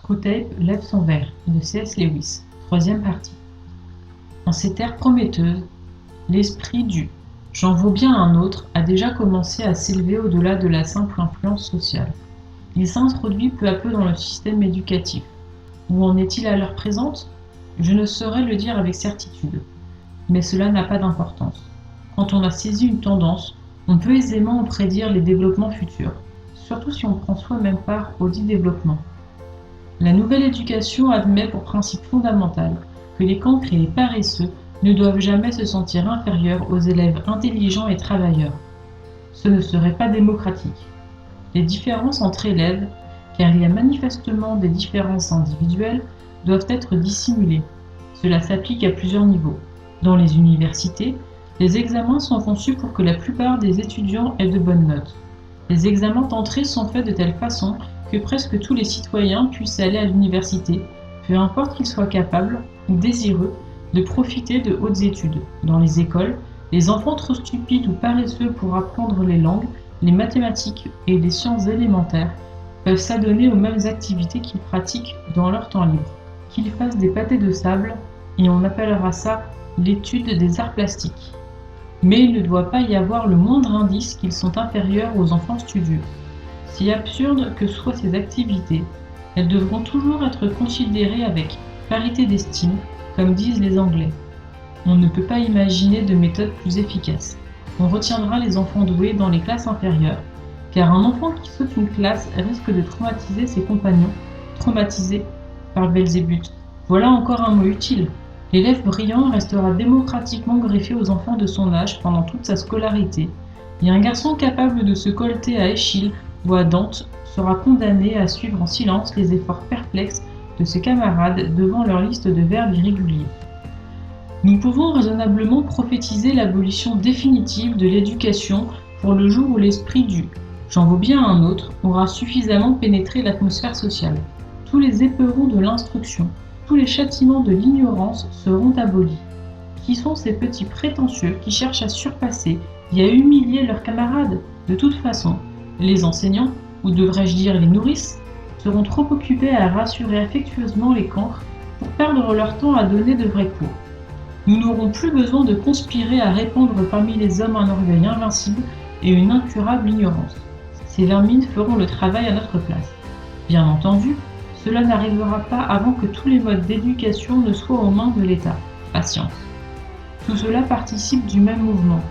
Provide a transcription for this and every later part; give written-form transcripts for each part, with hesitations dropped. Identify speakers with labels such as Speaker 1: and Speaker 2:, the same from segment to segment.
Speaker 1: Screwtape lève son verre de C.S. Lewis, troisième partie. En ces terres prometteuses, l'esprit du « j'en vaux bien un autre » a déjà commencé à s'élever au-delà de la simple influence sociale. Il s'introduit peu à peu dans le système éducatif. Où en est-il à l'heure présente ? Je ne saurais le dire avec certitude. Mais cela n'a pas d'importance. Quand on a saisi une tendance, on peut aisément en prédire les développements futurs, surtout si on prend soi-même part au dit développement. La nouvelle éducation admet pour principe fondamental que les cancres et les paresseux ne doivent jamais se sentir inférieurs aux élèves intelligents et travailleurs. Ce ne serait pas démocratique. Les différences entre élèves, car il y a manifestement des différences individuelles, doivent être dissimulées. Cela s'applique à plusieurs niveaux. Dans les universités, les examens sont conçus pour que la plupart des étudiants aient de bonnes notes. Les examens d'entrée sont faits de telle façon que presque tous les citoyens puissent aller à l'université, peu importe qu'ils soient capables ou désireux de profiter de hautes études. Dans les écoles, les enfants trop stupides ou paresseux pour apprendre les langues, les mathématiques et les sciences élémentaires peuvent s'adonner aux mêmes activités qu'ils pratiquent dans leur temps libre. Qu'ils fassent des pâtés de sable, et on appellera ça l'étude des arts plastiques. Mais il ne doit pas y avoir le moindre indice qu'ils sont inférieurs aux enfants studieux. Si absurdes que soient ces activités, elles devront toujours être considérées avec parité d'estime, comme disent les Anglais. On ne peut pas imaginer de méthode plus efficace. On retiendra les enfants doués dans les classes inférieures, car un enfant qui saute une classe risque de traumatiser ses compagnons, traumatisés par Belzébuth. Voilà encore un mot utile. L'élève brillant restera démocratiquement greffé aux enfants de son âge pendant toute sa scolarité, et un garçon capable de se colter à Échille ou à Dante sera condamné à suivre en silence les efforts perplexes de ses camarades devant leur liste de verbes irréguliers. Nous pouvons raisonnablement prophétiser l'abolition définitive de l'éducation pour le jour où l'esprit du « j'en vaux bien un autre » aura suffisamment pénétré l'atmosphère sociale. Tous les éperons de l'instruction, tous les châtiments de l'ignorance seront abolis. Qui sont ces petits prétentieux qui cherchent à surpasser et à humilier leurs camarades ? De toute façon, les enseignants, ou devrais-je dire les nourrices, seront trop occupés à rassurer affectueusement les cancres pour perdre leur temps à donner de vrais cours. Nous n'aurons plus besoin de conspirer à répandre parmi les hommes un orgueil invincible et une incurable ignorance. Ces vermines feront le travail à notre place. Bien entendu, cela n'arrivera pas avant que tous les modes d'éducation ne soient aux mains de l'État. Patience. Tout cela participe du même mouvement.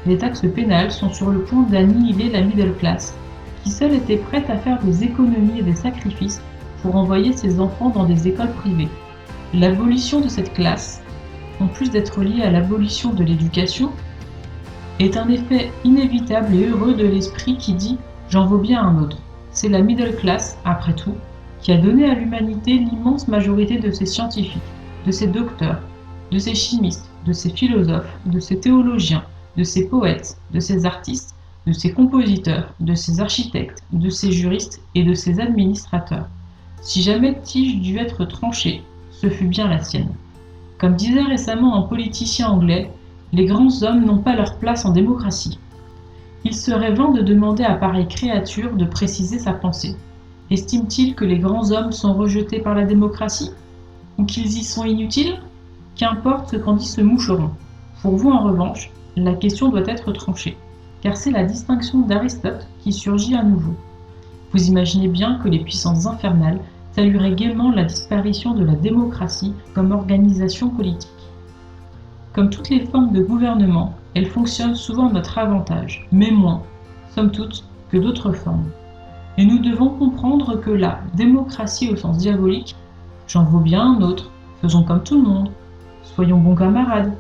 Speaker 1: Les taxes pénales sont sur le point d'annihiler la middle class, qui seule était prête à faire des économies et des sacrifices pour envoyer ses enfants dans des écoles privées. L'abolition de cette classe, en plus d'être liée à l'abolition de l'éducation, est un effet inévitable et heureux de l'esprit qui dit « j'en vaux bien un autre ». C'est la middle class, après tout, qui a donné à l'humanité l'immense majorité de ses scientifiques, de ses docteurs, de ses chimistes, de ses philosophes, de ses théologiens, de ses poètes, de ses artistes, de ses compositeurs, de ses architectes, de ses juristes et de ses administrateurs. Si jamais tige dut être tranchée, ce fut bien la sienne. Comme disait récemment un politicien anglais, les grands hommes n'ont pas leur place en démocratie. Il serait vain de demander à pareille créature de préciser sa pensée. Estime-t-il que les grands hommes sont rejetés par la démocratie ? Ou qu'ils y sont inutiles ? Qu'importe ce qu'en dit ce moucheron. Pour vous, en revanche, la question doit être tranchée, car c'est la distinction d'Aristote qui surgit à nouveau. Vous imaginez bien que les puissances infernales salueraient gaiement la disparition de la démocratie comme organisation politique. Comme toutes les formes de gouvernement, elles fonctionnent souvent à notre avantage, mais moins, somme toute, que d'autres formes. Et nous devons comprendre que la démocratie au sens diabolique, j'en vaux bien un autre, faisons comme tout le monde, soyons bons camarades,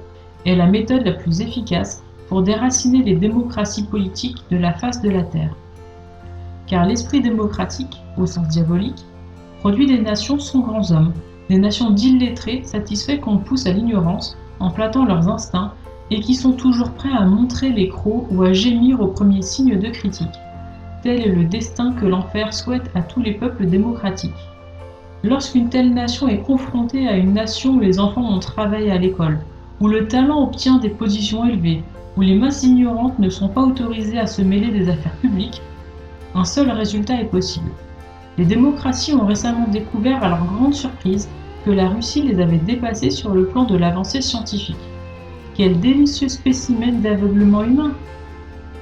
Speaker 1: est la méthode la plus efficace pour déraciner les démocraties politiques de la face de la Terre. Car l'esprit démocratique, au sens diabolique, produit des nations sans grands hommes, des nations d'illettrés satisfaits qu'on pousse à l'ignorance en flattant leurs instincts et qui sont toujours prêts à montrer les crocs ou à gémir au premier signe de critique. Tel est le destin que l'enfer souhaite à tous les peuples démocratiques. Lorsqu'une telle nation est confrontée à une nation où les enfants ont travaillé à l'école, où le talent obtient des positions élevées, où les masses ignorantes ne sont pas autorisées à se mêler des affaires publiques, un seul résultat est possible. Les démocraties ont récemment découvert à leur grande surprise que la Russie les avait dépassés sur le plan de l'avancée scientifique. Quel délicieux spécimen d'aveuglement humain!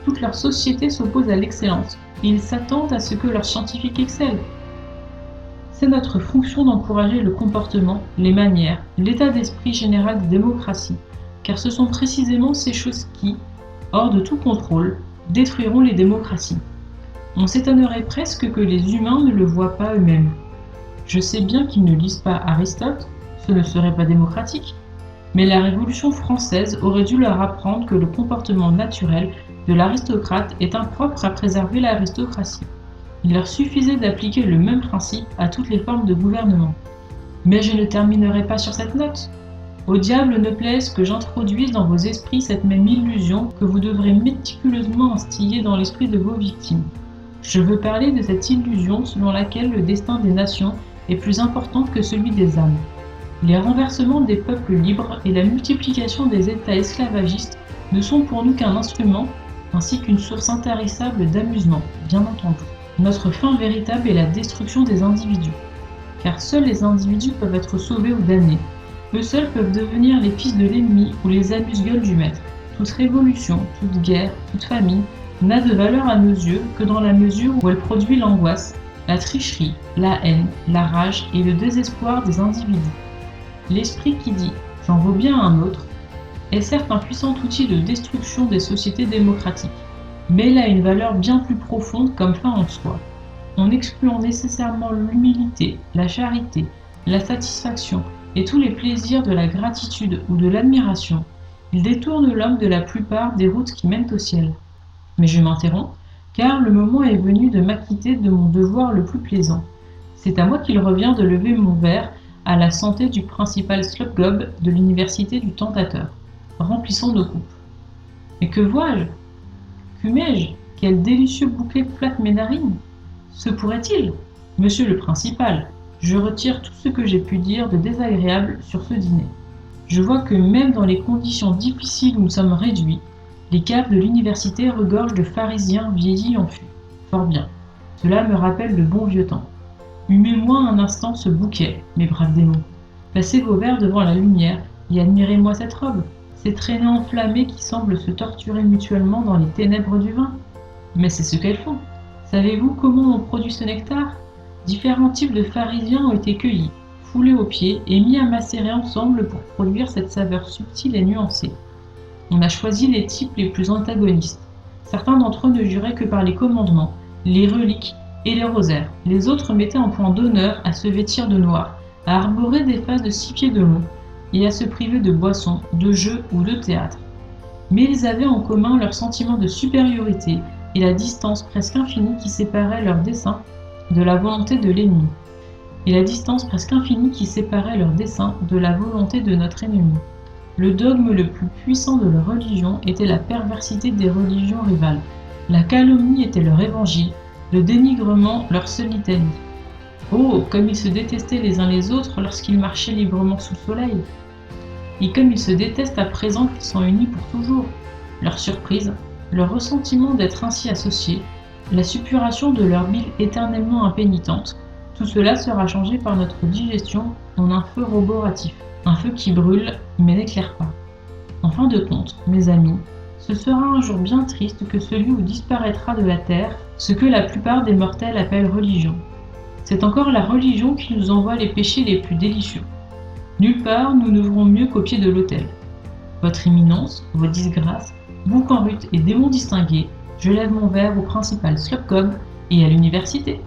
Speaker 1: Toute leur société s'oppose à l'excellence, et ils s'attendent à ce que leurs scientifiques excellent. C'est notre fonction d'encourager le comportement, les manières, l'état d'esprit général des démocraties, car ce sont précisément ces choses qui, hors de tout contrôle, détruiront les démocraties. On s'étonnerait presque que les humains ne le voient pas eux-mêmes. Je sais bien qu'ils ne lisent pas Aristote, ce ne serait pas démocratique, mais la Révolution française aurait dû leur apprendre que le comportement naturel de l'aristocrate est impropre à préserver l'aristocratie. Il leur suffisait d'appliquer le même principe à toutes les formes de gouvernement. Mais je ne terminerai pas sur cette note. Au diable ne plaise que j'introduise dans vos esprits cette même illusion que vous devrez méticuleusement instiller dans l'esprit de vos victimes. Je veux parler de cette illusion selon laquelle le destin des nations est plus important que celui des âmes. Les renversements des peuples libres et la multiplication des États esclavagistes ne sont pour nous qu'un instrument, ainsi qu'une source intarissable d'amusement, bien entendu. Notre fin véritable est la destruction des individus, car seuls les individus peuvent être sauvés ou damnés. Eux seuls peuvent devenir les fils de l'ennemi ou les amuse-gueules du maître. Toute révolution, toute guerre, toute famine n'a de valeur à nos yeux que dans la mesure où elle produit l'angoisse, la tricherie, la haine, la rage et le désespoir des individus. L'esprit qui dit « j'en vaux bien un autre » est certes un puissant outil de destruction des sociétés démocratiques, mais il a une valeur bien plus profonde comme fin en soi. En excluant nécessairement l'humilité, la charité, la satisfaction et tous les plaisirs de la gratitude ou de l'admiration, il détourne l'homme de la plupart des routes qui mènent au ciel. Mais je m'interromps, car le moment est venu de m'acquitter de mon devoir le plus plaisant. C'est à moi qu'il revient de lever mon verre à la santé du principal slopgob de l'université du Tentateur. Remplissons nos coupes. Mais que vois-je? Fumai-je? Quel délicieux bouquet flatte mes narines! Se pourrait-il? Monsieur le principal, je retire tout ce que j'ai pu dire de désagréable sur ce dîner. Je vois que même dans les conditions difficiles où nous sommes réduits, les caves de l'université regorgent de pharisiens vieillis en fût. Fort bien. Cela me rappelle le bon vieux temps. Humez-moi un instant ce bouquet, mes braves démons. Placez vos verres devant la lumière et admirez-moi cette robe, ces traînées enflammées qui semblent se torturer mutuellement dans les ténèbres du vin. Mais c'est ce qu'elles font. Savez-vous comment on produit ce nectar? Différents types de pharisiens ont été cueillis, foulés aux pieds et mis à macérer ensemble pour produire cette saveur subtile et nuancée. On a choisi les types les plus antagonistes. Certains d'entre eux ne juraient que par les commandements, les reliques et les rosaires. Les autres mettaient en point d'honneur à se vêtir de noir, à arborer des faces de 6 pieds de long et à se priver de boissons, de jeux ou de théâtre. Mais ils avaient en commun leur sentiment de supériorité et la distance presque infinie qui séparait leur dessein de la volonté de l'ennemi. De la volonté de notre ennemi. Le dogme le plus puissant de leur religion était la perversité des religions rivales. La calomnie était leur évangile, le dénigrement leur seule litanie. Oh, comme ils se détestaient les uns les autres lorsqu'ils marchaient librement sous le soleil! Et comme ils se détestent à présent qu'ils sont unis pour toujours! Leur surprise, leur ressentiment d'être ainsi associés, la suppuration de leur bile éternellement impénitente, tout cela sera changé par notre digestion en un feu roboratif, un feu qui brûle mais n'éclaire pas. En fin de compte, mes amis, ce sera un jour bien triste que celui où disparaîtra de la terre ce que la plupart des mortels appellent religion. C'est encore la religion qui nous envoie les péchés les plus délicieux. Nulle part nous n'ouvrons mieux qu'au pied de l'autel. Votre éminence, vos disgrâces, boucs en rut et démons distingués, je lève mon verre au principal slopgob et à l'université.